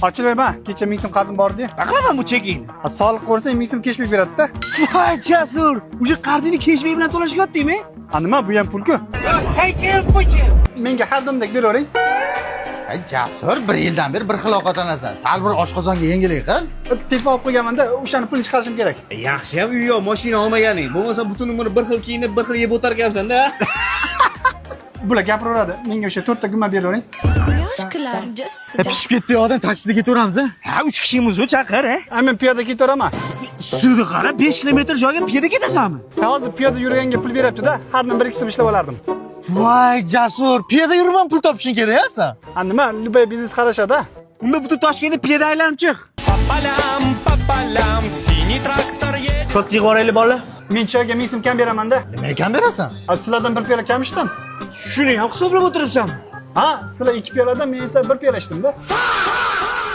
Ochilmayman. Kecha 1000 so'm qarzim bor edi. Nima qilaman bu chekingni? Soliq qo'rsang 1000 so'm cashback beradi-da. Voy Jasur, o'sha qarzingni cashback bilan to'lashyaptingmi? Nima bu ham pul-ku? Menga har doimdek beravering. Ay Jasur, 1 yildan beri bir xil ovqatlanasan. Sal bir oshqozonga yengillik qil. Telefon olib qo'yganman-da, o'shani pulini chiqarishim kerak. Yaxshi ham uy yo mashina olmaganing. Bo'lmasa butun umr bir xil kiyinib, bir xil yeb o'tarkansan-da. Bular gapiraveradi. Menga o'sha 4 ta gumma beravering. Quyosh kulardi Pishib ketdi odam taksida ketaveramiz. Ha, 3 kishimiz chaqir, ha? Men piyoda ketaveraman. Sudi qara 5 kilometr joyga piyoda ketasanmi? Hozir piyoda yurganga pul beryapti-da, har kuni 1-2 so'm ishlab olardim. Voy Jasur, piyoda yurman pul topishing kerak-a? Nima, любой biznes qarashadi. Unda butun Toshkentni piyoda aylanib chiq. Papalam, siniy traktor yedi. Cho'tga boraylik bolalar. Men choyga 1000 so'm kam beraman-da. Nima kam berasan? Sizlardan bir piyola kam ichdim. Shuni ham hisoblab o'tiribsanmi? Ha, sizlar 2 piyoladan men esa 1 piyola ichdim-da.